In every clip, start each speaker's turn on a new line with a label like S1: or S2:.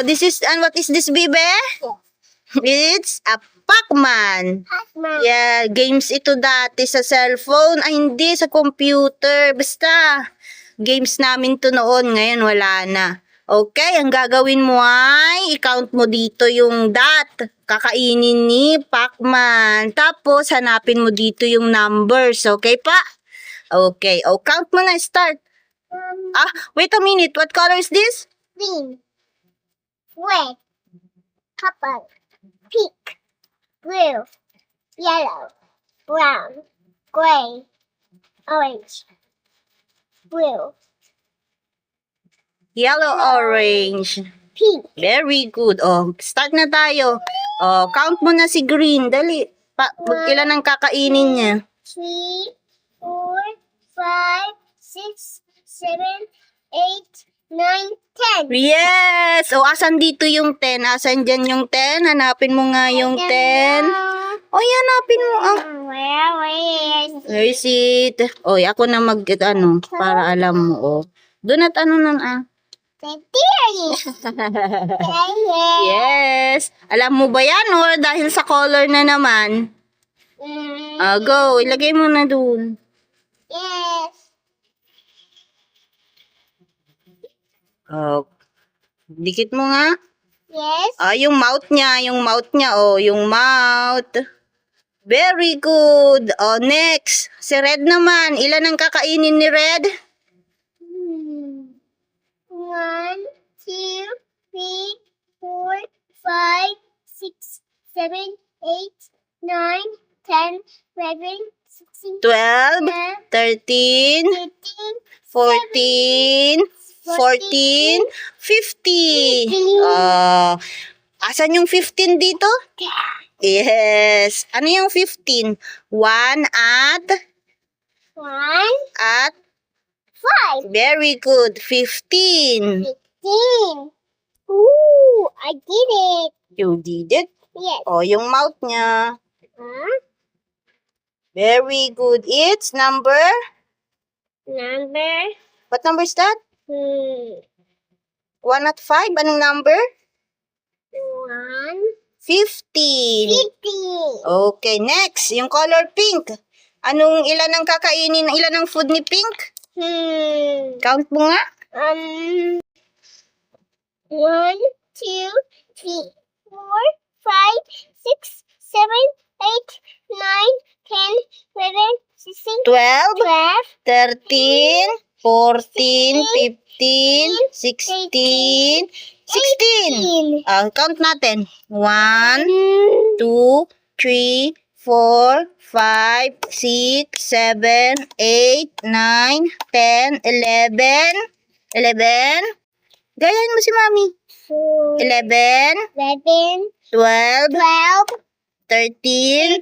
S1: This is, and what is this, Bibe? It's a Pac-Man.
S2: Pac-Man.
S1: Yeah, games ito dati sa cellphone. Ay, hindi, sa computer. Basta, games namin to noon. Ngayon, wala na. Okay, ang gagawin mo ay, i-count mo dito yung dot. Kakainin ni Pac-Man. Tapos, hanapin mo dito yung numbers. Okay pa? Okay. O, count mo na. Start. Wait a minute. What color is this?
S2: Green, red, purple, pink, blue, yellow, brown, gray, orange, blue,
S1: Yellow, orange.
S2: pink.
S1: Very good. Oh, start na tayo. Oh, count mo na si Green. Dali. Ilan ang kakainin niya?
S2: 3, 4, 5, 6, 7, 8, 9, 10.
S1: Yes! O, asan dito yung 10? Asan dyan yung 10? Hanapin mo nga yung 10. O, hanapin mo. Where is it? O, ako na para alam mo. O, doon at Yes! Alam mo ba yan? Or dahil sa color na naman? Go. Ilagay mo na doon.
S2: Yes.
S1: Oh, dikit mo nga.
S2: Yes.
S1: Yung mouth niya, oh, yung mouth. Very good. Oh, next. Si Red naman. Ilan ang kakainin ni Red?
S2: 1, 2, 3, 4, 5, 6, 7, 8, 9, 10, 11, 16,
S1: 12, 13,
S2: 15,
S1: 14, 14, 15. Asan yung 15 dito? Yes. Ano yung 15? 1 at
S2: 5,
S1: very good. 15.
S2: 15. Ooh, I did it.
S1: You did it?
S2: Yes.
S1: Oh, yung mouth niya. Very good. It's number? What number is that? 1 at 5? Anong number? 15.
S2: 15.
S1: Okay, next. Yung color pink. Ilan ang kakainin? Ilan ang food ni pink? Count mo nga.
S2: 1, 2, 3, 4, 5, 6, 7, 8, 9, 10, 11, 16,
S1: 12, 13, 14, 15, 16, 16. Count natin. 1, 2, 3, 4, 5, 6, 7, 8, 9, 10, 11. 11. Gayahin mo si Mami. 11, 12, 13,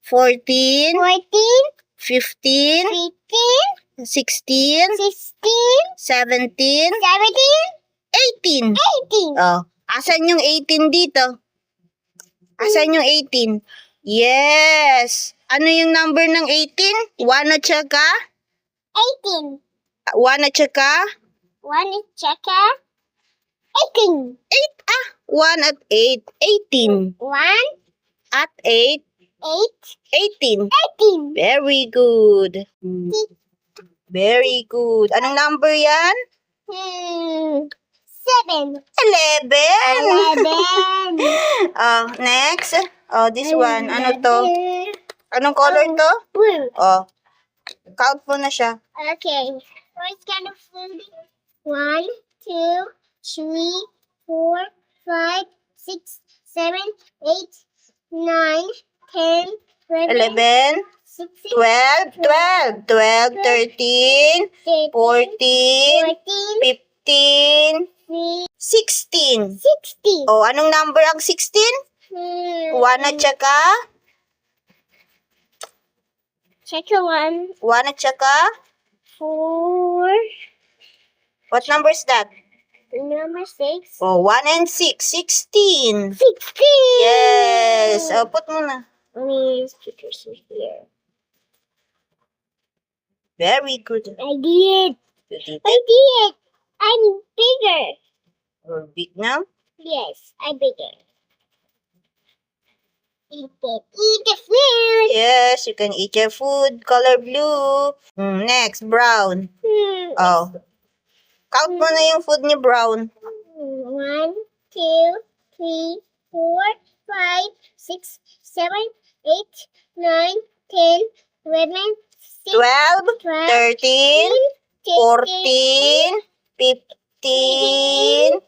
S1: 14, 15, 16, 17, 18.
S2: 18.
S1: Asan yung 18 dito? Asan yung 18? Yes. Ano yung number ng 18? 1 at saka?
S2: 18.
S1: 1 at saka?
S2: 1 is checker. 18.
S1: 1 at 8. 18.
S2: 1,
S1: At 8.
S2: 8,
S1: 18.
S2: 18.
S1: Very good. Very good. Anong number yan?
S2: 7.
S1: 11.
S2: 11.
S1: Next. This one. Ano to? Anong color to?
S2: Blue.
S1: Count mo na siya.
S2: Okay. What kind of food? 1, 2, 3, 4, 5, 6, 7, 8, 9, 10,
S1: 11, 12, 12, 12, 13, 14, 15, 16.
S2: 16.
S1: Anong number ang 16? 1 at saka?
S2: Checker 1.
S1: 1 at saka?
S2: 4.
S1: What number is that?
S2: Number 6.
S1: 1 and 6. 16.
S2: 16.
S1: Yes. Put mo na.
S2: Let me put yours here.
S1: Very good.
S2: I did.
S1: You did
S2: I
S1: it.
S2: did. I'm bigger.
S1: You're big now?
S2: Yes, I bigger. Eat it. Eat the food.
S1: Yes, you can eat your food. Color blue. Next, brown. Oh. Count mo na yung food ni brown.
S2: 1, 2, 3, 4, 5, 6, 7, 8, 9, 10, 11, 6,
S1: 12, 13,
S2: 14,
S1: 15,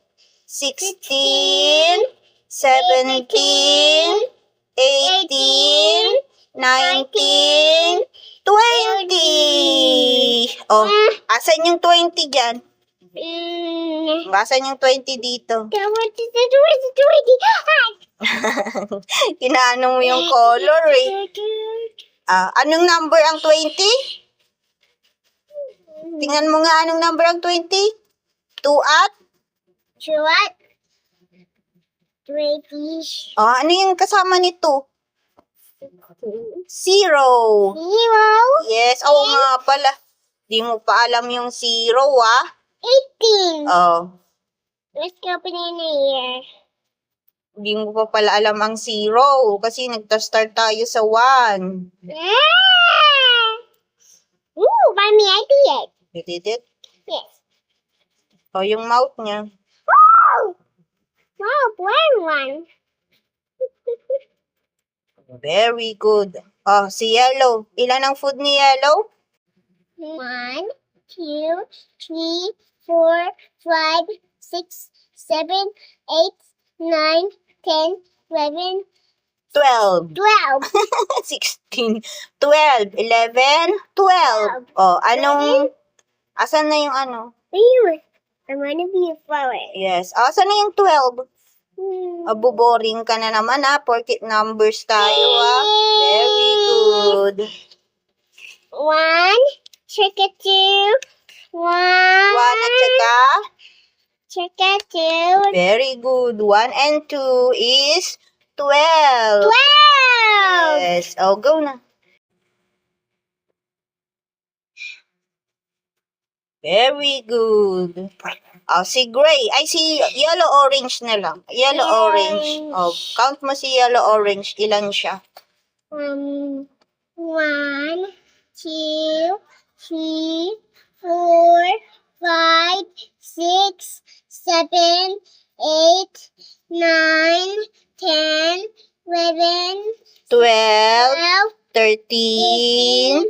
S1: 16, 17, 18, 19, 20. Oh, asan yung 20 dyan? Asan yung 20 dito? Kinaano mo yung color eh. Anong number ang 20? Tingnan mo nga anong number ang 20? 2 at?
S2: 20.
S1: Ano yung kasama nito? 0.
S2: 0.
S1: Yes, oo nga pala. Di mo pa alam yung 0,
S2: 18.
S1: Oh,
S2: Let's go banana here.
S1: di mo pa pala alam ang 0 kasi nagta-start tayo sa 1.
S2: Ooh, mommy, I did it.
S1: You did it?
S2: Yes.
S1: Yung mouth niya.
S2: Wow! Wow, brown one.
S1: Very good. Si Yellow. Ilan ang food ni Yellow?
S2: 1, 2, 3, 4, 5, 6, 7, 8, 9, 10, 11,
S1: 12.
S2: 12.
S1: 16. 12. 11. 12. Asan na yung ano?
S2: I want to be a flower.
S1: Yes. Asan na yung 12? Boring ka na naman porket numbers tayo Very good.
S2: 1, check it 2, 1.
S1: 1 at saka?
S2: Check it 2.
S1: Very good. 1 and 2 is 12.
S2: 12.
S1: Yes. Go na. Very good. Si gray. Si yellow-orange na lang. Yellow-orange. Count mo si yellow-orange. Ilan siya?
S2: 1, 2, 3, 4, 5, 6, 7, 8, 9, 10, 11,
S1: 12,
S2: 12,
S1: 13,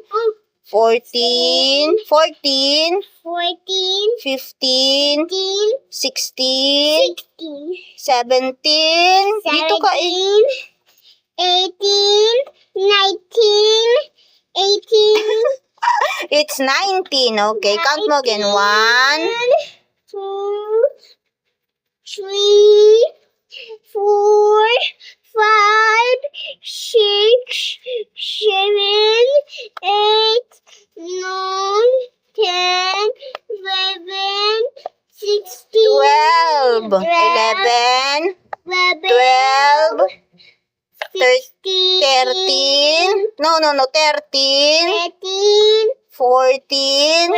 S2: 14,
S1: 14,
S2: 14,
S1: 15, 16,
S2: 16,
S1: 17. Dito ka
S2: 18, 19, 18.
S1: It's 19. Okay, count mo again. 1,
S2: 2, 3, 4, 5, 6, 7, 8, 9, 10, 11, 16,
S1: 12, 11, 12, 13. No, 13, 14,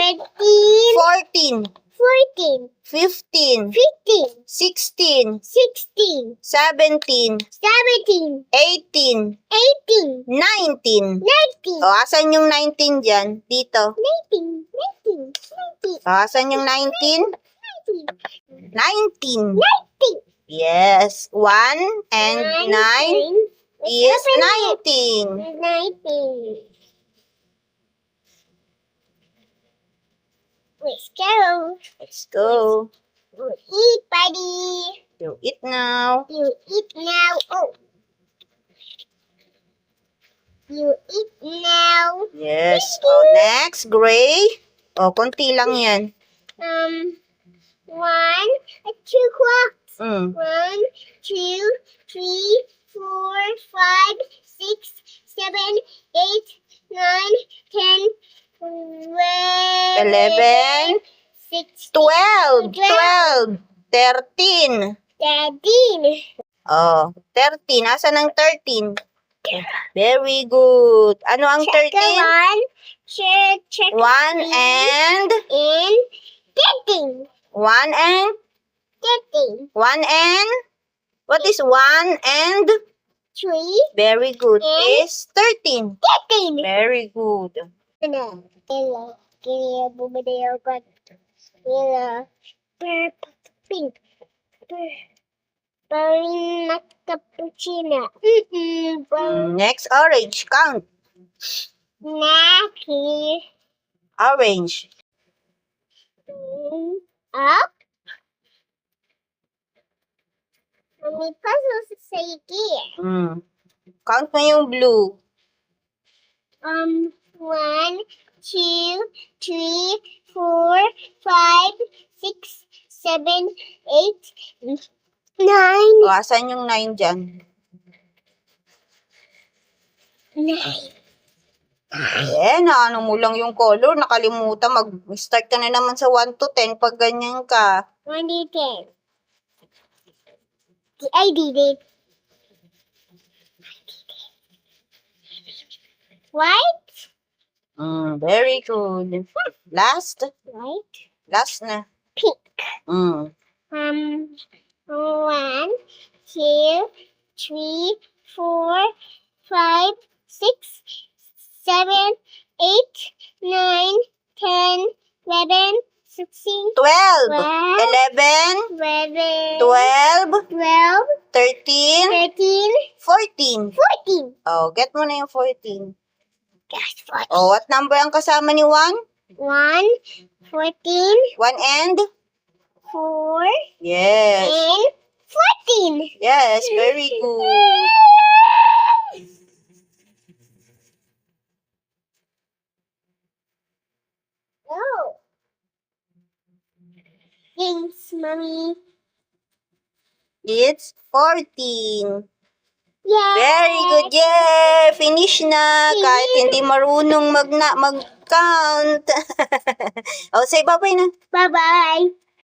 S1: 14,
S2: 14,
S1: 15,
S2: 15,
S1: 16,
S2: 16,
S1: 17,
S2: 17,
S1: 18,
S2: 18,
S1: 19.
S2: 19,
S1: Asan yung 19 dyan? Dito.
S2: 19, 19, 19,
S1: Asan yung 19? 19.
S2: 19.
S1: Yes. 1 and 9 is 19.
S2: 19. Let's go.
S1: Let's go.
S2: Eat, buddy.
S1: You eat now.
S2: You eat now. Oh. You eat now.
S1: Yes. Next, gray. Konti lang yan.
S2: 1, 2 clocks. 1, 2, 3, 4, 5, 6, 7, 8, 9, 10,
S1: 11,
S2: 6,
S1: 12, 13.
S2: 13.
S1: 13. Asan ang 13? Very good. Ano ang
S2: Check
S1: 13?
S2: 1. Check
S1: 1 and?
S2: in 13.
S1: 1 and?
S2: 9.
S1: 1 and? What is 1 and?
S2: 3.
S1: Very good.
S2: And?
S1: Is 13.
S2: 13.
S1: Very good.
S2: Ano? Kaya bumili ako. Kaya pink. Parang cappuccino.
S1: Next, orange. Count.
S2: Naki.
S1: Orange.
S2: Up. May puzzles sa gear.
S1: Count mo yung blue.
S2: 1, 2, 3, 4, 5, 6, 7, 8, 9.
S1: O, asan yung 9 dyan?
S2: 9.
S1: Ano mo lang yung color. Nakalimutan. Mag-start ka na naman sa 1 to 10 pag ganyan ka.
S2: 1 to 10. I did it. White.
S1: Very good. Last.
S2: White.
S1: Last na.
S2: Pink.
S1: 1,
S2: 1, 2, 3, 4, 5, 6, 7, 8, 9, 10, 11, 16,
S1: 12, 11, 12,
S2: 12,
S1: 13,
S2: 13,
S1: 14.
S2: 14.
S1: Oh, get mo na yung 14.
S2: That's 14.
S1: Oh, what number ang kasama ni 1?
S2: 1, 14,
S1: 1 and?
S2: 4,
S1: Yes.
S2: and 14.
S1: Yes, very good.
S2: Oh. Thanks, Mommy.
S1: It's 14.
S2: Yeah.
S1: Very good. Yeah, finish na. Kahit hindi marunong mag-count. Oh, say bye-bye na.
S2: Bye-bye.